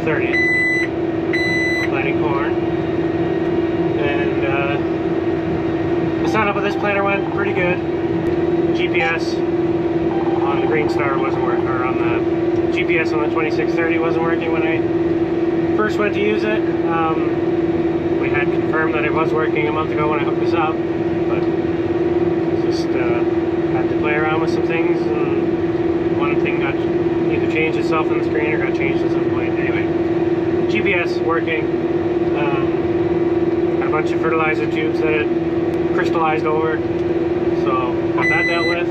30th. We're planting corn. And the setup of this planter went pretty good. GPS on the Green Star wasn't working, or on the GPS on the 2630 wasn't working when I first went to use it. We had confirmed that it was working a month ago when I hooked this up, but just had to play around with some things, and one thing got either changed itself on the screen or got changed at some point. Anyway, GPS working. Had a bunch of fertilizer tubes that had crystallized over, so got that dealt with.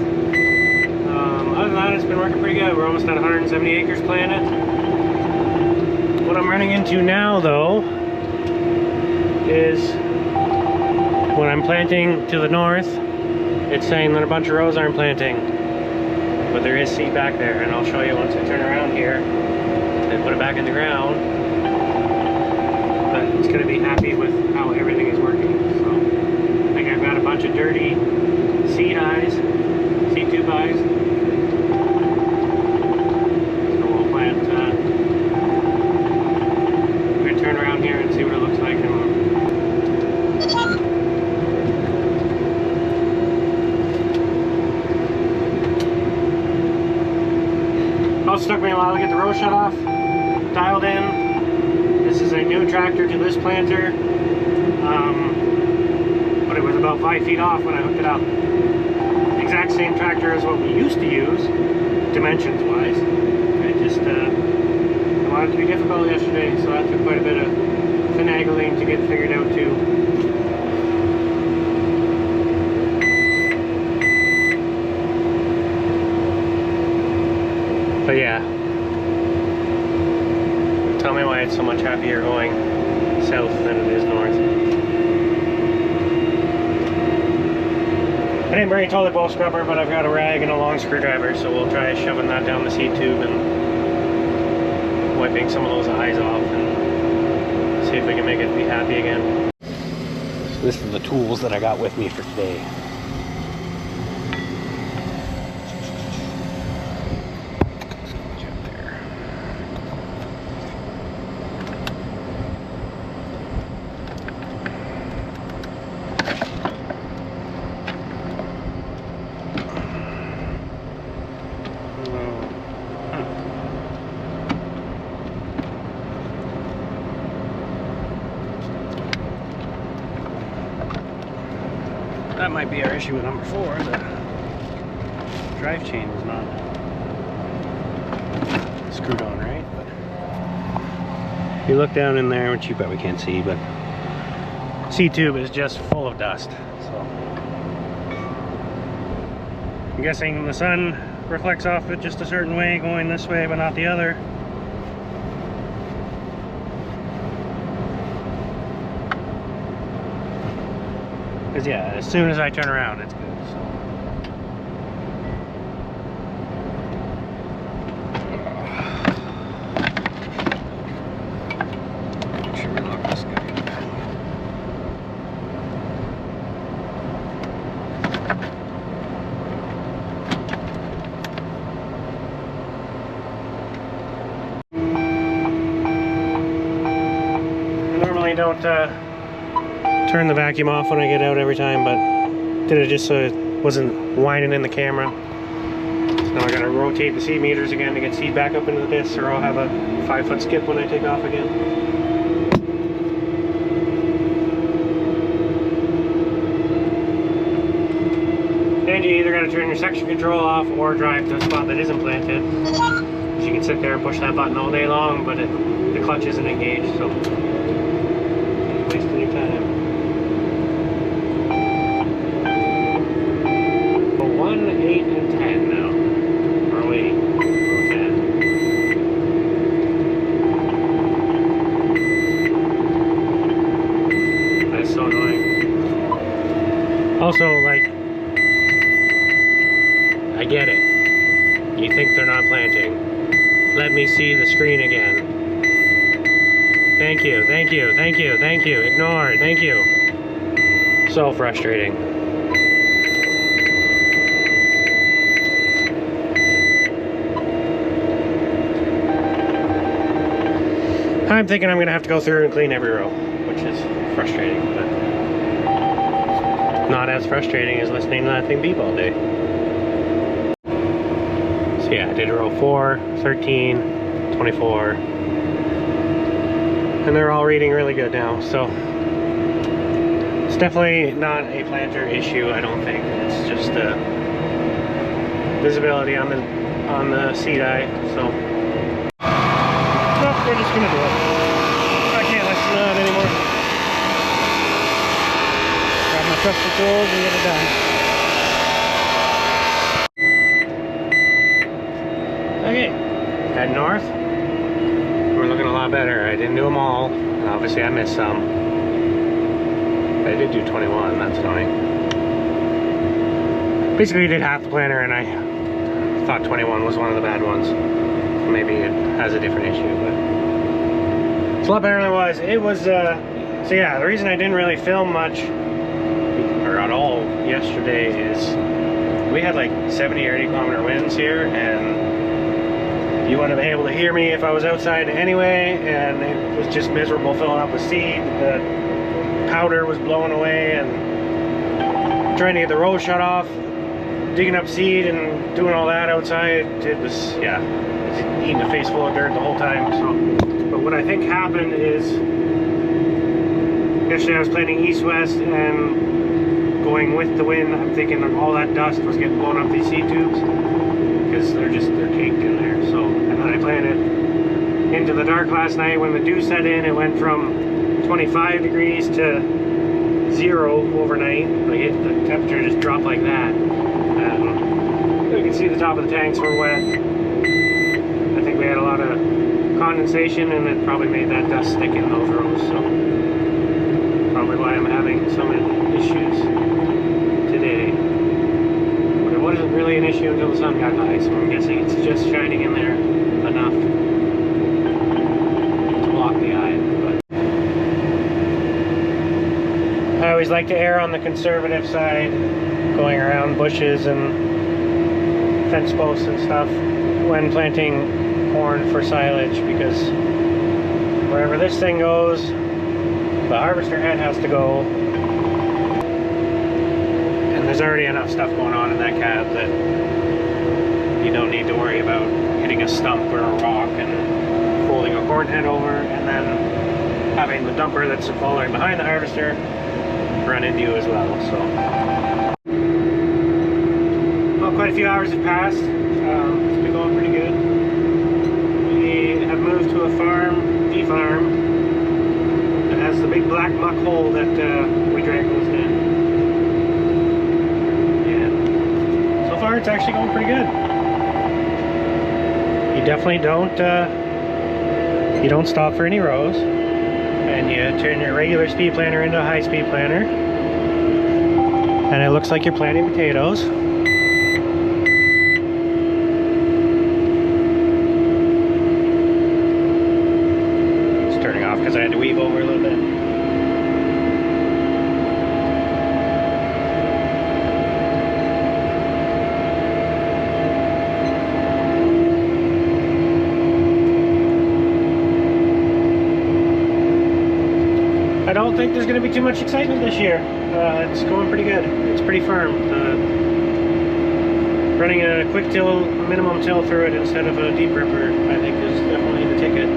Other than that, it's been working pretty good. We're almost at 170 acres planted. What I'm running into now, though, is when I'm planting to the north, it's saying that a bunch of rows aren't planting, but there is seed back there, and I'll show you once I turn around here and put it back in the ground. But it's going to be happy with how everything is working. So I think I've got a bunch of dirty seed eyes, seed tube eyes. So we'll plant. We're going to turn around here and see what it looks like. It took me a while to get the row shut off, dialed in. This is a new tractor to this planter, but it was about 5 feet off when I hooked it up. The exact same tractor as what we used to use, dimensions wise. I just I wanted it to be difficult yesterday, so that took quite a bit of finagling to get figured out too. But yeah, tell me why it's so much happier going south than it is north. I didn't bring a toilet bowl scrubber, but I've got a rag and a long screwdriver, so we'll try shoving that down the seed tube and wiping some of those eyes off and see if we can make it be happy again. So this is the tools that I got with me for today. That might be our issue with number 4. The drive chain is not screwed on right. But if you look down in there, which you probably can't see, but seed tube is just full of dust. So I'm guessing the sun reflects off it just a certain way, going this way but not the other. Because yeah, as soon as I turn around, it's good. So. Make sure we lock this guy up. I normally don't turn the vacuum off when I get out every time, but did it just so it wasn't whining in the camera. So now I gotta rotate the seed meters again to get seed back up into this, or I'll have a 5-foot skip when I take off again. And you either gotta turn your section control off or drive to a spot that isn't planted. So you can sit there and push that button all day long, but the clutch isn't engaged, so wasting your time. 1, 8, and 10 now. Or wait, 10. That's so annoying. Also, like, I get it. You think they're not planting. Let me see the screen again. Thank you, thank you, thank you, thank you. Ignore, thank you. So frustrating. I'm thinking I'm gonna have to go through and clean every row, which is frustrating, but not as frustrating as listening to that thing beep all day. So yeah, I did row 4, 13, 24, and they're all reading really good now, so it's definitely not a planter issue, I don't think. It's just visibility on the seat eye, so no, we're just gonna do it. I can't listen to that anymore. Grab my trusty tools and get it done. Okay, head north. We're looking a lot better. I didn't do them all, and obviously I missed some. I did do 21, that's annoying. Basically, I did half the planner, and I thought 21 was one of the bad ones. Maybe it has a different issue, but it's a lot better than it was. It was, so yeah, the reason I didn't really film much, or at all, yesterday is we had like 70 or 80 kilometer winds here, and you wouldn't have been able to hear me if I was outside anyway, and it was just miserable filling up with seed. The powder was blowing away, and trying to get the road shut off, digging up seed and doing all that outside. It was, yeah, eating a face full of dirt the whole time. So, but what I think happened is yesterday I was planning east-west and going with the wind. I'm thinking all that dust was getting blown up these seed tubes because they're caked in there. So, and then I planned it into the dark last night. When the dew set in, it went from 25 degrees to 0 overnight. Like the temperature just dropped like that. You can see the top of the tanks were wet. I think we had a lot of condensation, and it probably made that dust stick in those rows. So probably why I'm having so many issues today. But it wasn't really an issue until the sun got high, so I'm guessing it's just shining in there enough to block the eye. But I always like to err on the conservative side, going around bushes and fence posts and stuff when planting corn for silage, because wherever this thing goes, the harvester head has to go, and there's already enough stuff going on in that cab that you don't need to worry about hitting a stump or a rock and folding a corn head over, and then having the dumper that's following behind the harvester run into you as well. So quite a few hours have passed. It's been going pretty good. We have moved to a farm, bee farm, that has the big black muck hole that we drag those in. And so far it's actually going pretty good. You definitely you don't stop for any rows, and you turn your regular speed planner into a high speed planner, and it looks like you're planting potatoes. Because I had to weave over a little bit. I don't think there's going to be too much excitement this year. It's going pretty good. It's pretty firm. Running a quick till, minimum till through it instead of a deep ripper, I think is definitely the ticket.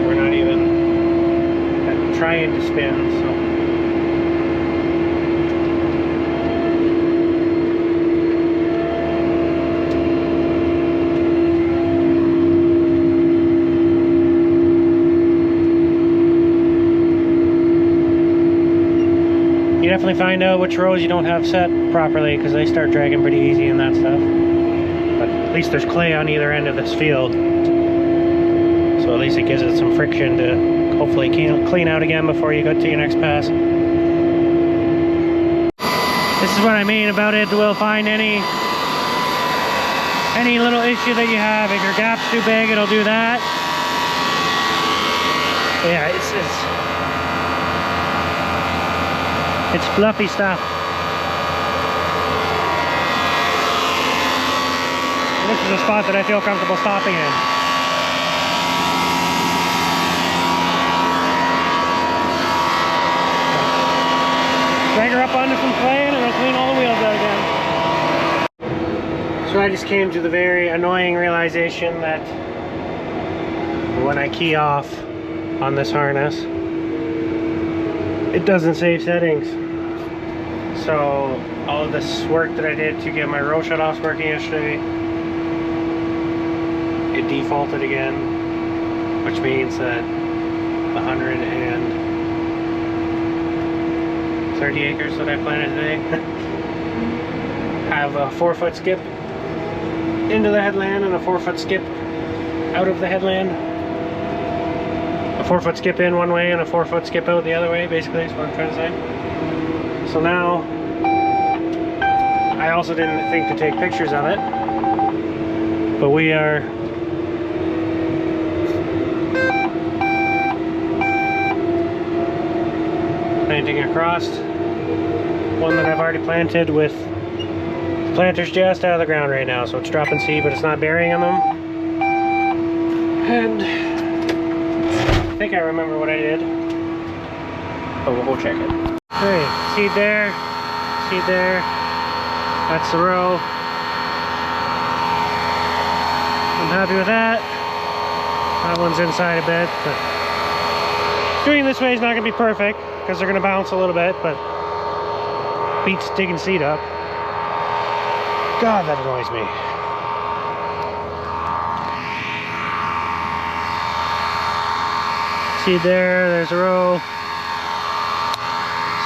We're not even trying to spin, so. You definitely find out which rows you don't have set properly, because they start dragging pretty easy and that stuff. But at least there's clay on either end of this field. So at least it gives it some friction to hopefully clean out again before you go to your next pass. This is what I mean about it. We'll find any little issue that you have. If your gap's too big, it'll do that. Yeah, it's fluffy stuff. This is a spot that I feel comfortable stopping in. strap onto some clay and it'll clean all the wheels out again. So I just came to the very annoying realization that when I key off on this harness, it doesn't save settings. So all of this work that I did to get my row shutoffs working yesterday, it defaulted again, which means that the 130 acres that I planted today have a 4-foot skip into the headland and a 4-foot skip out of the headland. A 4-foot skip in one way and a 4-foot skip out the other way, basically, is what I'm trying to say. So now, I also didn't think to take pictures of it, but we are planting across one that I've already planted with the planters just out of the ground right now, so it's dropping seed, but it's not burying them. And I think I remember what I did, but we'll go check it. Okay, seed there, that's the row. I'm happy with that. That one's inside a bit, but doing this way is not going to be perfect because they're going to bounce a little bit, but beats digging seed up. God, that annoys me. Seed there, there's a row.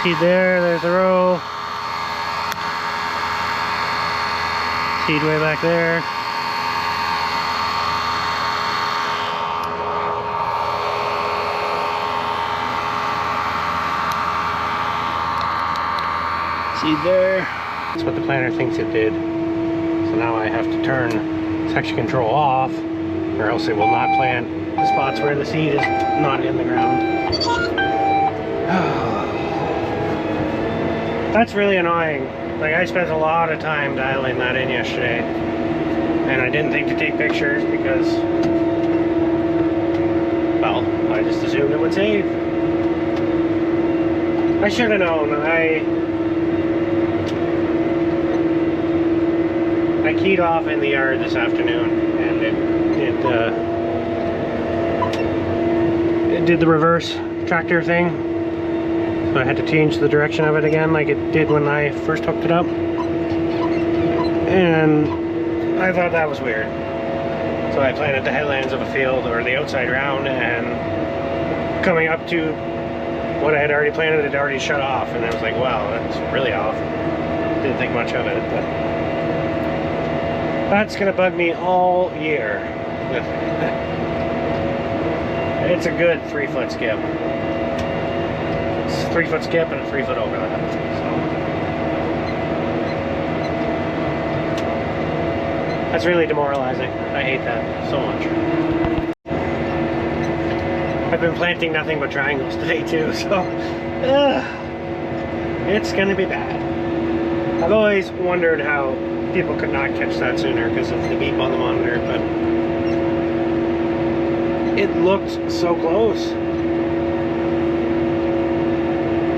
Seed there, there's a row. Seed way back there. Seed there. That's what the planter thinks it did. So now I have to turn section control off, or else it will not plant the spots where the seed is not in the ground. That's really annoying. Like, I spent a lot of time dialing that in yesterday, and I didn't think to take pictures because, well, I just assumed it would save. I should have known. I keyed off in the yard this afternoon, and it did the reverse tractor thing. So I had to change the direction of it again like it did when I first hooked it up. And I thought that was weird. So I planted the headlands of a field, or the outside round, and coming up to what I had already planted, it already shut off. And I was like, wow, that's really off. Didn't think much of it, but that's gonna bug me all year. It's a good 3-foot skip. It's a 3-foot skip and a 3-foot overlap. So that's really demoralizing. I hate that so much. I've been planting nothing but triangles today too, so it's gonna be bad. I've always wondered how people could not catch that sooner because of the beep on the monitor, but it looked so close.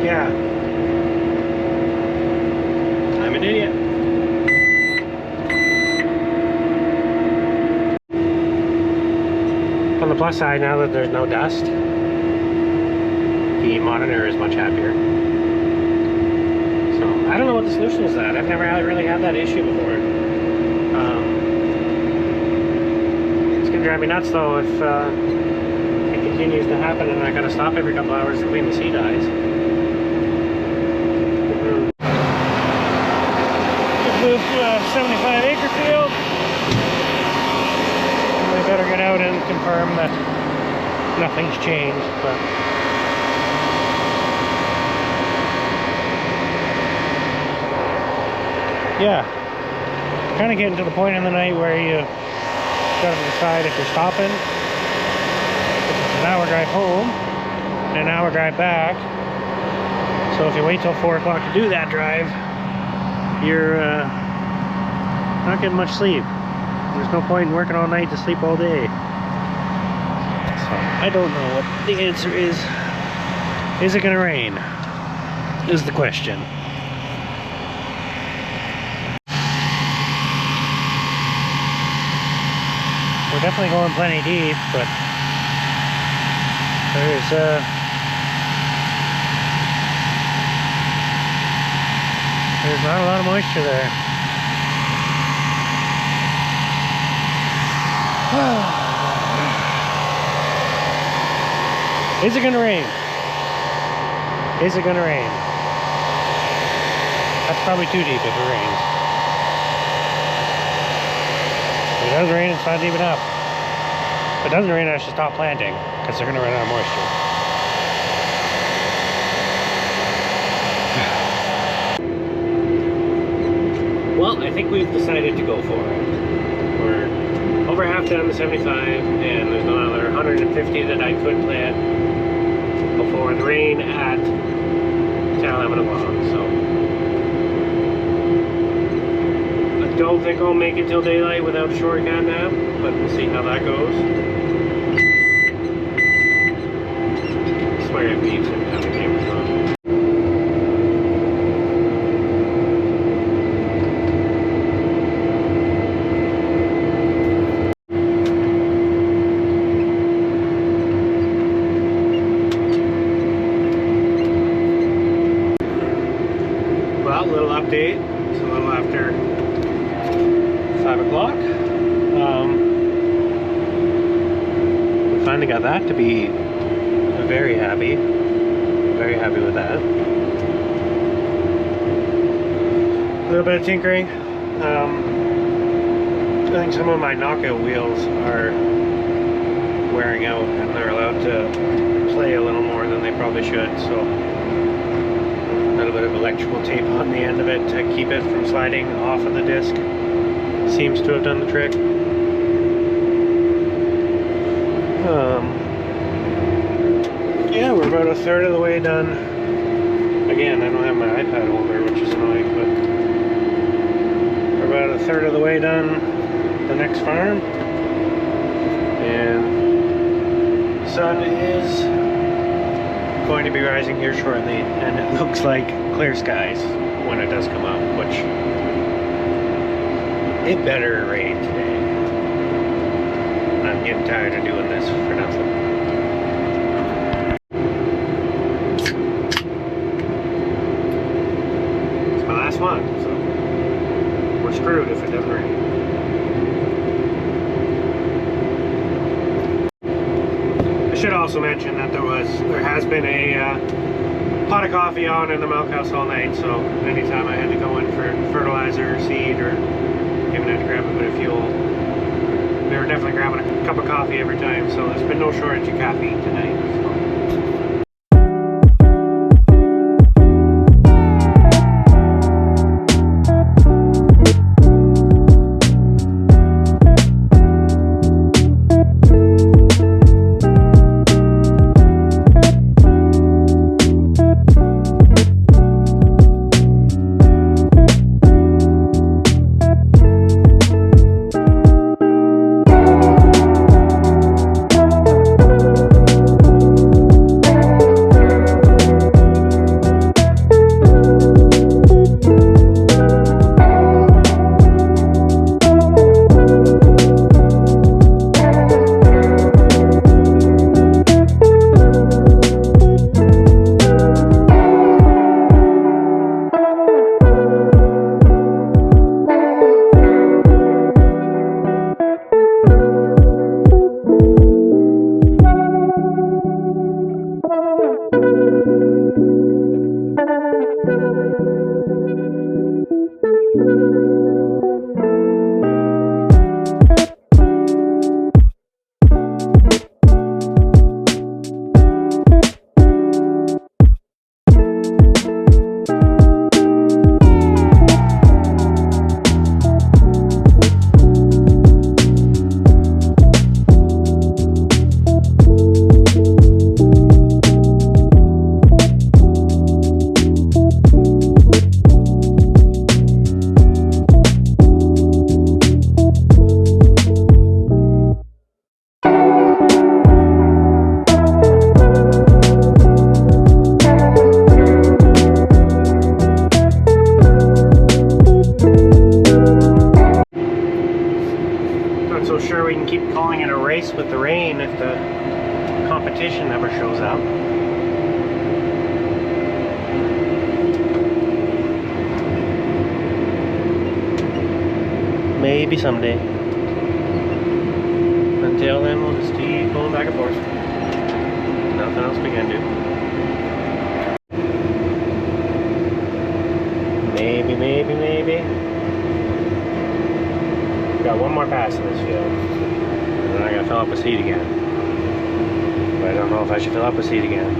Yeah. I'm an idiot. On the plus side, now that there's no dust, the monitor is much happier. I don't know what the solution is to that. I've never really had that issue before. It's going to drive me nuts though if it continues to happen and I got to stop every couple hours to clean the seed eyes. Just moved to a 75-acre field. I better get out and confirm that nothing's changed, but yeah, kind of getting to the point in the night where you gotta decide if you're stopping. It's an hour drive home and an hour drive back. So if you wait till 4 o'clock to do that drive, you're not getting much sleep. There's no point in working all night to sleep all day. So I don't know what the answer is. Is it gonna rain? Is the question. definitely going plenty deep, but there's not a lot of moisture there. Is it gonna rain? Is it gonna rain? That's probably too deep if it rains. If it does rain, it's not deep enough. If it doesn't rain, I should stop planting because they're gonna run out of moisture. Well, I think we've decided to go for it. We're over half down to 75, and there's another 150 that I could plant before the rain at 10, 11 o'clock. So I don't think I'll make it till daylight without a short cat nap, but we'll see how that goes. I swear it beeps every time the camera's on. Update. It's a little after 5 o'clock. We finally got that to be very happy. Very happy with that. A little bit of tinkering. I think some of my knockout wheels are wearing out and they're allowed to play a little more than they probably should. So a little bit of electrical tape on the end of it to keep it from sliding off of the disc seems to have done the trick. Yeah, we're about a third of the way done. Again, I don't have my iPad holder, which is annoying, but we're about a third of the way done the next farm, and the sun is going to be rising here shortly, and it looks like clear skies when it does come up, which it better rain today. I'm getting tired of doing this for nothing. It's my last one, so we're screwed if it doesn't rain. I should also mention that there has been a pot of coffee on in the milk house all night, so anytime I had to go in for fertilizer or seed, or even had to grab a bit of fuel, we were definitely grabbing a cup of coffee every time, so there's been no shortage of caffeine tonight. So. competition never shows up. Maybe someday. Until then, we'll just keep going back and forth. Nothing else we can do. Maybe. Got one more pass in this field. And then I gotta fill up a seat again. But I don't know if I should fill up a seat again.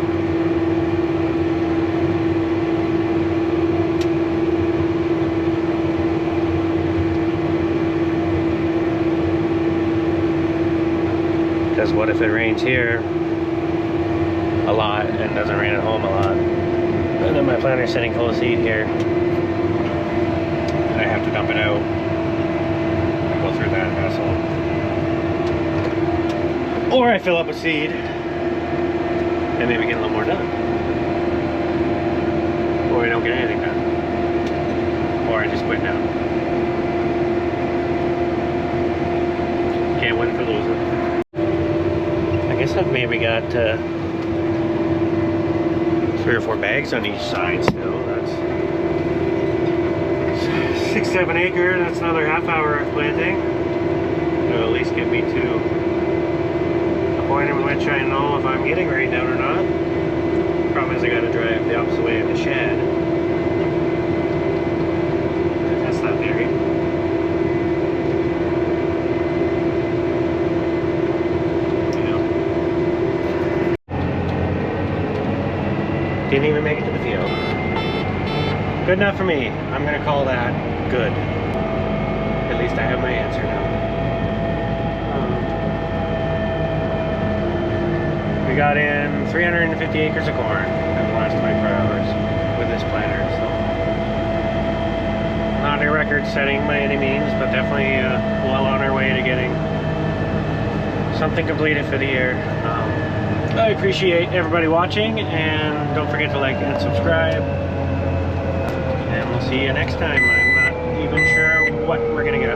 Because what if it rains here a lot and doesn't rain at home a lot? And then my planter's sitting full of seed here. And I have to dump it out. I go through that hassle. Or I fill up a seed and maybe get a little more done. Or I don't get anything done. Or I just quit now. Can't win for losing. I guess I've maybe got 3 or 4 bags on each side still. That's 6-7 acre. That's another half hour of planting. It'll at least get me to a point in which I know if I'm getting rained out or not. Problem is I gotta drive the opposite way of the shed to test that theory. Didn't even make it to the field. Good enough for me. I'm gonna call that good. At least I have my answer now. We got in 350 acres of corn in the last 24 hours with this planter, so not a record setting by any means, but definitely well on our way to getting something completed for the year. I appreciate everybody watching, and don't forget to like and subscribe, and we'll see you next time. I'm not even sure what we're gonna get